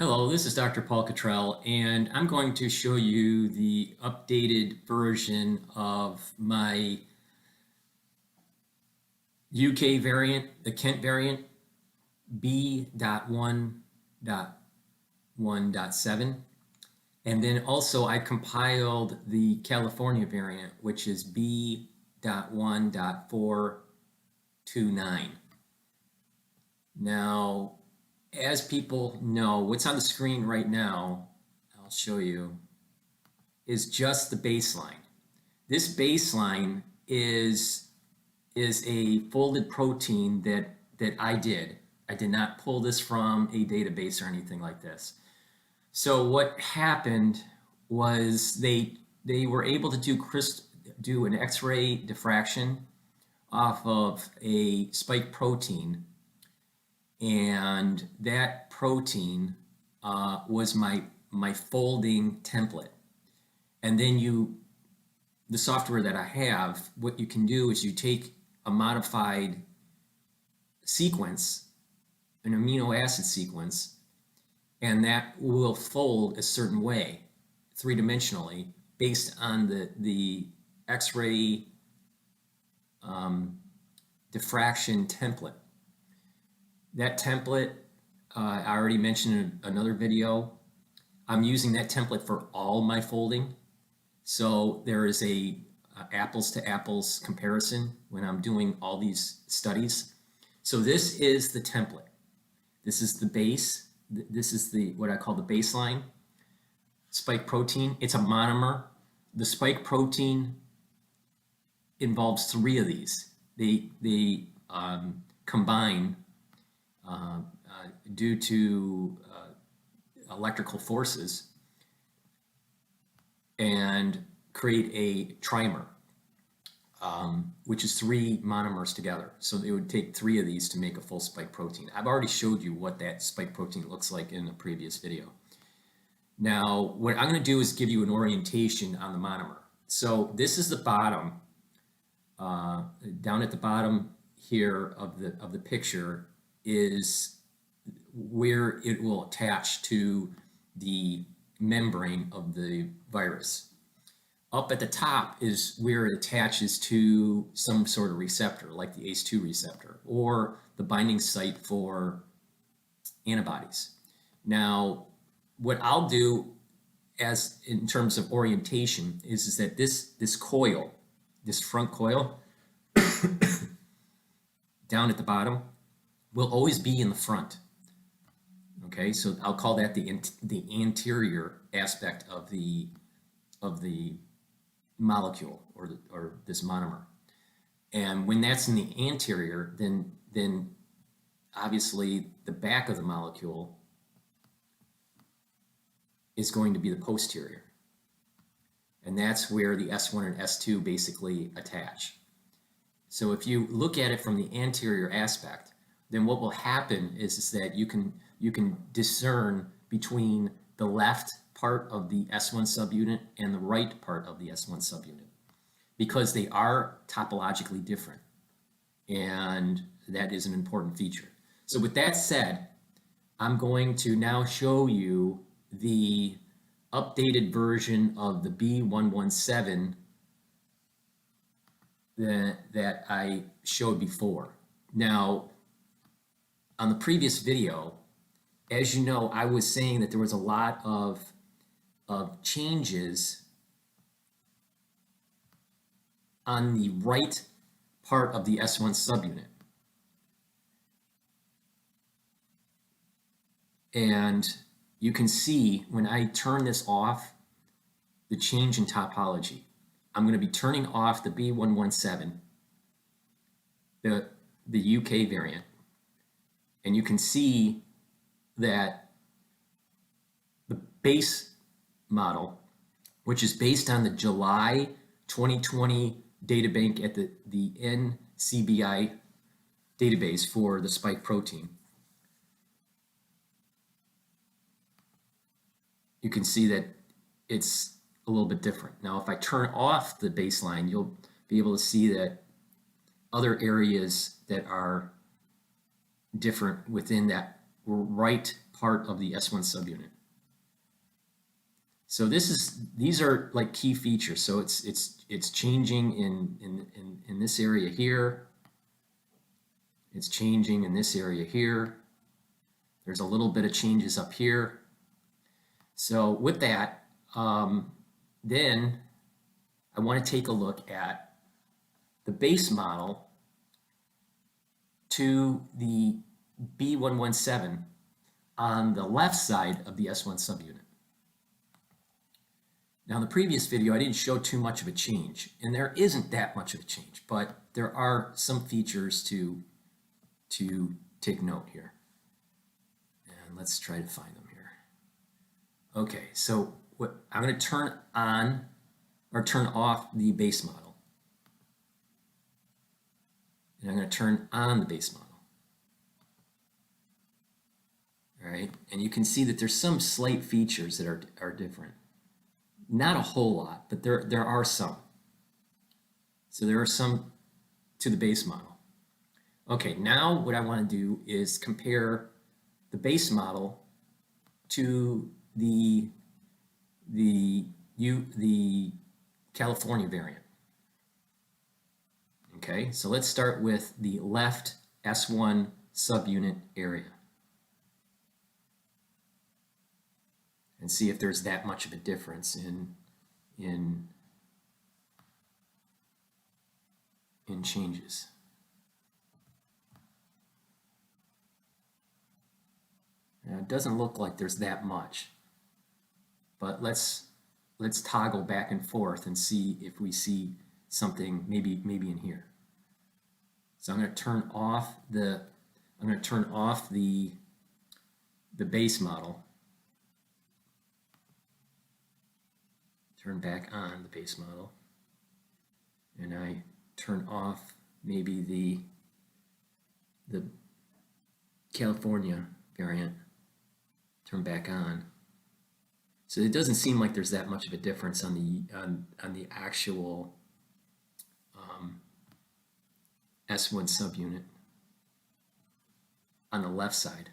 Hello, this is Dr. Paul Cottrell, and I'm going to show you the updated version of my UK variant, the Kent variant, B.1.1.7. And then also I compiled the California variant, which is B.1.429. Now, as people know, what's on the screen right now, I'll show you, is just the baseline. This baseline is a folded protein that I did. I did not pull this from a database or anything like this. So what happened was they were able to do an X-ray diffraction off of a spike protein, and that protein was my folding template. And then the software that I have, what you can do is you take a modified sequence, an amino acid sequence, and that will fold a certain way, three-dimensionally, based on the X-ray diffraction template. That template, I already mentioned in another video, I'm using that template for all my folding. So there is a apples to apples comparison when I'm doing all these studies. So this is the template. This is the base. This is what I call the baseline spike protein. It's a monomer. The spike protein involves three of these. They combine due to electrical forces and create a trimer, which is three monomers together. So it would take three of these to make a full spike protein. I've already showed you what that spike protein looks like in a previous video. Now, what I'm going to do is give you an orientation on the monomer. So this is the bottom, down at the bottom here of the picture is where it will attach to the membrane of the virus. Up at the top is where it attaches to some sort of receptor, like the ACE2 receptor, or the binding site for antibodies. Now, what I'll do as in terms of orientation is that this coil, this front coil, down at the bottom, will always be in the front. Okay, so I'll call that the anterior aspect of the molecule or this monomer. And when that's in the anterior, then obviously the back of the molecule is going to be the posterior. And that's where the S1 and S2 basically attach. So if you look at it from the anterior aspect, then what will happen is that you can discern between the left part of the S1 subunit and the right part of the S1 subunit, because they are topologically different, and that is an important feature. So with that said, I'm going to now show you the updated version of the B.1.1.7 that I showed before. Now, on the previous video, as you know, I was saying that there was a lot of changes on the right part of the S1 subunit. And you can see when I turn this off, the change in topology. I'm going to be turning off the B.1.1.7, the UK variant, and you can see that the base model, which is based on the July 2020 databank at the NCBI database for the spike protein, you can see that it's a little bit different. Now, if I turn off the baseline, you'll be able to see that other areas that are different within that right part of the S1 subunit. So these are like key features. So it's changing in this area here. It's changing in this area here. There's a little bit of changes up here. So with that, then I want to take a look at the base model to the B.1.1.7 on the left side of the S1 subunit. Now, in the previous video, I didn't show too much of a change, and there isn't that much of a change, but there are some features to take note here. And let's try to find them here. Okay, so what I'm going to turn on or turn off the base model. And I'm going to turn on the base model. All right, and you can see that there's some slight features that are different. Not a whole lot, but there are some. So there are some to the base model. Okay, now what I want to do is compare the base model to the California variant. Okay, so let's start with the left S1 subunit area and see if there's that much of a difference in changes. Now, it doesn't look like there's that much, but let's toggle back and forth and see if we see something maybe in here. So I'm going to turn off the base model. Turn back on the base model, and I turn off maybe the California variant. Turn back on. So it doesn't seem like there's that much of a difference on the actual S1 subunit on the left side.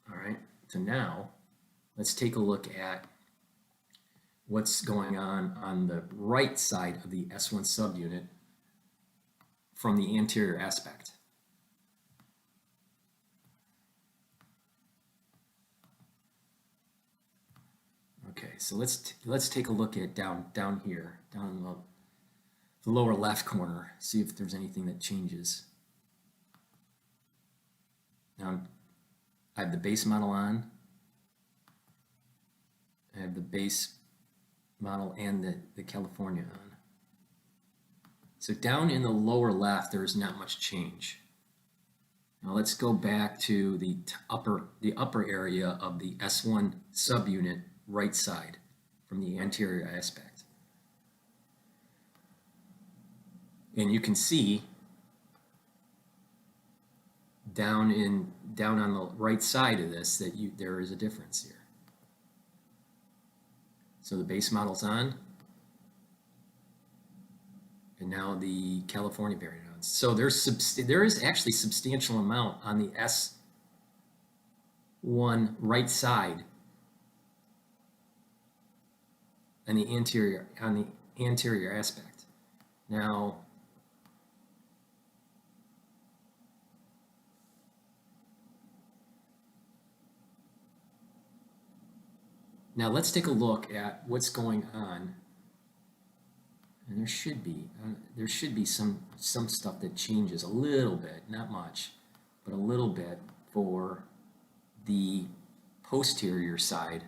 All right. So now let's take a look at what's going on the right side of the S1 subunit from the anterior aspect. Okay, so let's take a look at down here, down in the lower left corner, see if there's anything that changes. Now I have the base model on. I have the base model and the California on. So down in the lower left, there is not much change. Now let's go back to the upper area of the S1 subunit right side from the anterior aspect. And you can see down on the right side of this that there is a difference here. So the base model's on, and now the California variant on. So there is actually substantial amount on the S1 right side on the anterior aspect. Now let's take a look at what's going on, and there should be some stuff that changes a little bit, not much, but a little bit for the posterior side.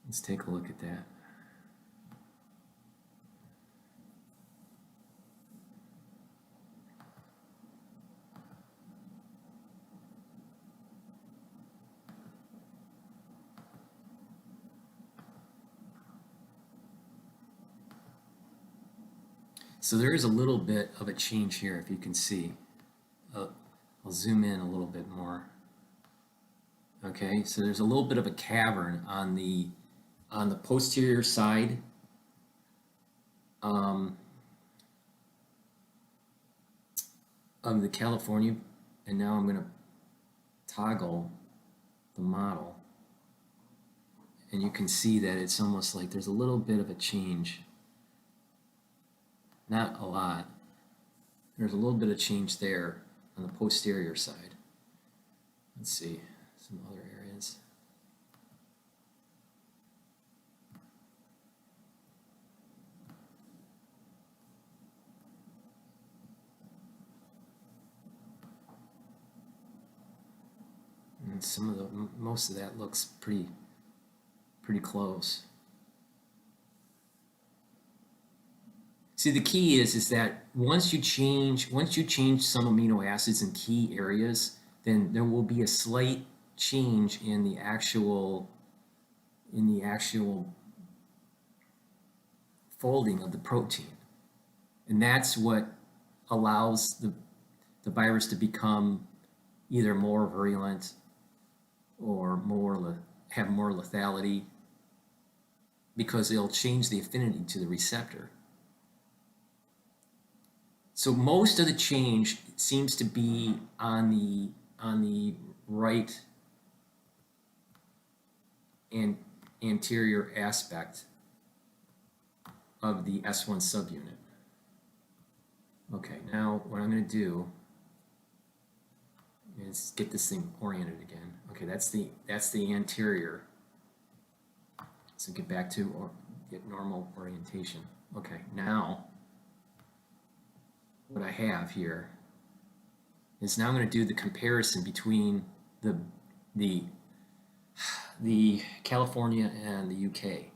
Let's take a look at that. So there is a little bit of a change here, if you can see. I'll zoom in a little bit more. Okay, so there's a little bit of a cavern on the posterior side. of the California, and now I'm going to toggle the model, and you can see that it's almost like there's a little bit of a change. Not a lot. There's a little bit of change there on the posterior side. Let's see some other areas. And some of the most of that looks pretty close. See, the key is that once you change some amino acids in key areas, then there will be a slight change in the actual folding of the protein, and that's what allows the virus to become either more virulent or have more lethality, because it'll change the affinity to the receptor. So most of the change seems to be on the right and anterior aspect of the S1 subunit. Okay, now what I'm going to do is get this thing oriented again. Okay, that's the anterior. So get back to or get normal orientation. Okay, now what I have here is now I'm going to do the comparison between the California and the UK.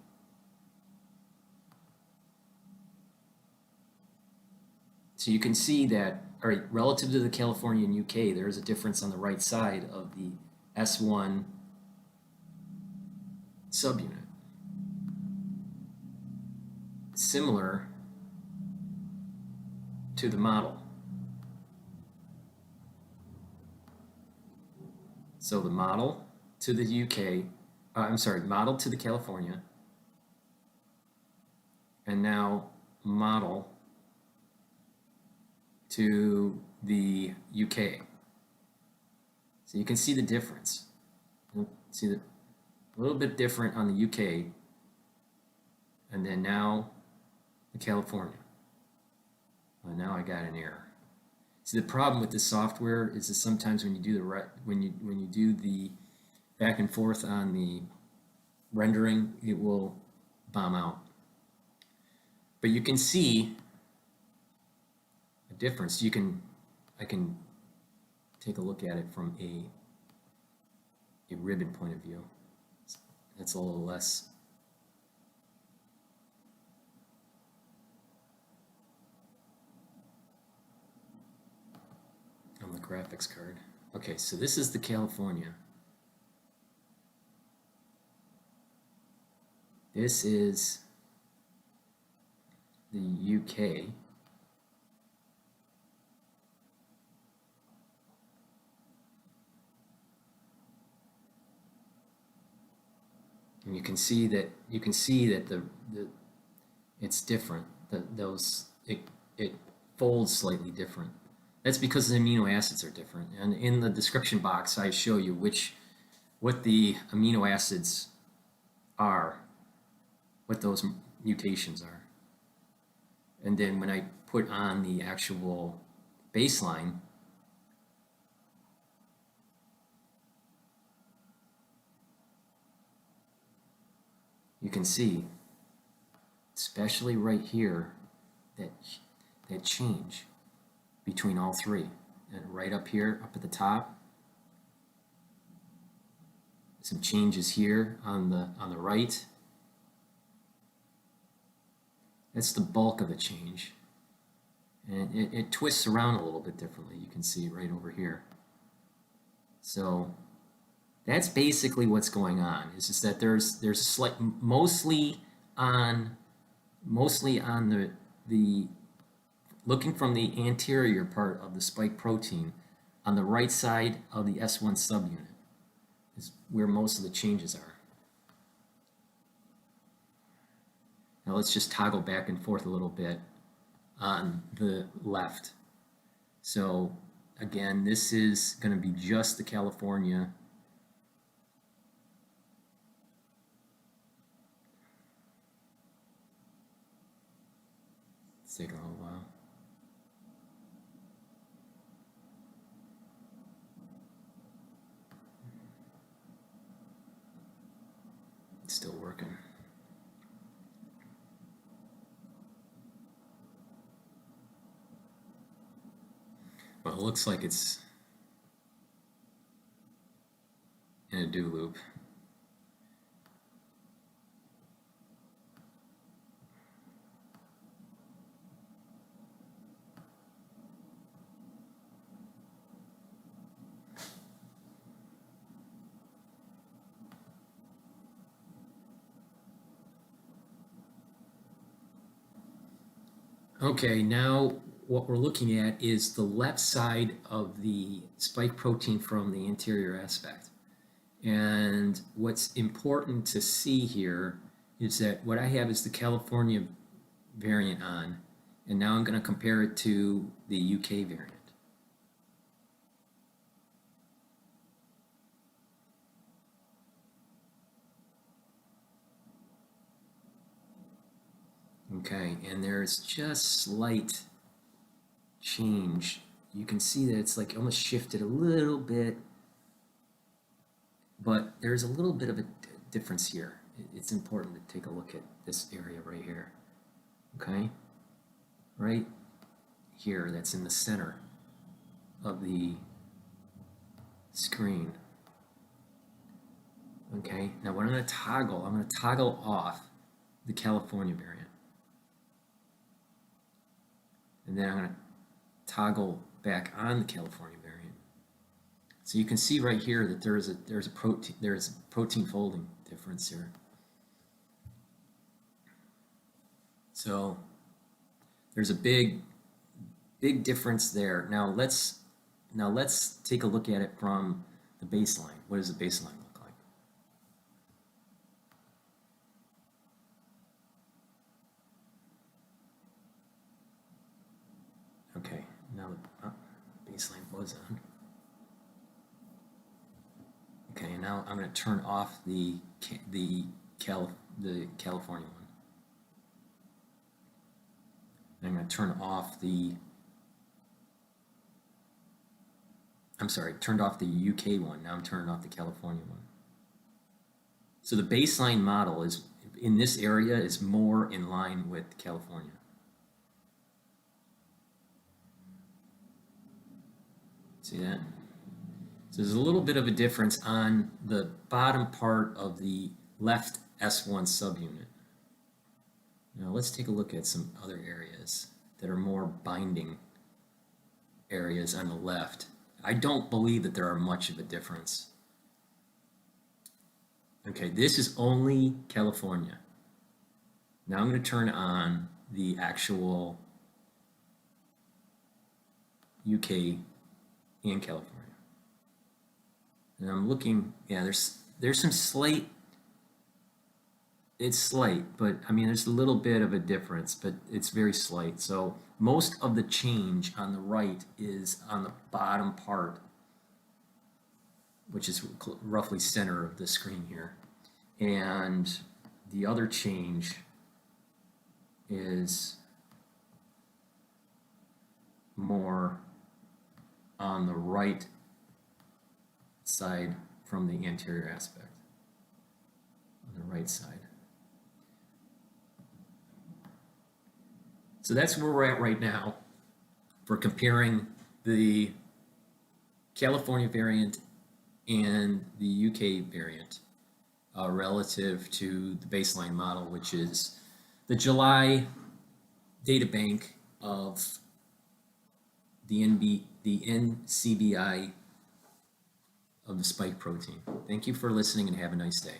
So you can see that, all right, relative to the California and UK, there is a difference on the right side of the S1 subunit. Similar to the model. So the model to the UK, model to the California, and now model to the UK. So you can see the difference. See a little bit different on the UK, and then now the California. Well, now I got an error. See, the problem with this software is that sometimes when you do when you do the back and forth on the rendering, it will bomb out. But you can see a difference. I can take a look at it from a ribbon point of view. That's a little less. On the graphics card. Okay, so this is the California. This is the UK. And you can see that it's different. It folds slightly different. That's because the amino acids are different. And in the description box, I show you what the amino acids are, what those mutations are. And then when I put on the actual baseline, you can see, especially right here, that change between all three. And right up here, up at the top, some changes here on the right. That's the bulk of the change. And it twists around a little bit differently. You can see right over here. So that's basically what's going on. Is just that there's a slight, mostly on the looking from the anterior part of the spike protein on the right side of the S1 subunit is where most of the changes are. Now let's just toggle back and forth a little bit on the left. So again, this is going to be just the California. It's taking a little while. It's still working. But it looks like it's in a do loop. Okay, now what we're looking at is the left side of the spike protein from the anterior aspect. And what's important to see here is that what I have is the California variant on, and now I'm going to compare it to the UK variant. Okay, and there's just slight change. You can see that it's like almost shifted a little bit, but there's a little bit of a difference here. It's important to take a look at this area right here. Okay, right here, that's in the center of the screen. Okay, now what I'm going to toggle off the California variant. And then I'm going to toggle back on the California variant. So you can see right here that there's a protein folding difference here. So there's a big difference there. Now let's take a look at it from the baseline. What does the baseline look like? Okay, now the baseline was on. Okay, and now I'm going to turn off the California one. And I'm going to turn off the turned off the UK one. Now I'm turning off the California one. So the baseline model is in this area is more in line with California. See that? So there's a little bit of a difference on the bottom part of the left S1 subunit. Now let's take a look at some other areas that are more binding areas on the left. I don't believe that there are much of a difference. Okay, this is only California. Now I'm going to turn on the actual UK and California. And I'm looking, yeah, there's some slight, it's slight, but I mean, there's a little bit of a difference, but it's very slight. So most of the change on the right is on the bottom part, which is roughly center of the screen here. And the other change is more on the right side from the anterior aspect, on the right side. So that's where we're at right now for comparing the California variant and the UK variant relative to the baseline model, which is the July data bank of the NCBI of the spike protein. Thank you for listening and have a nice day.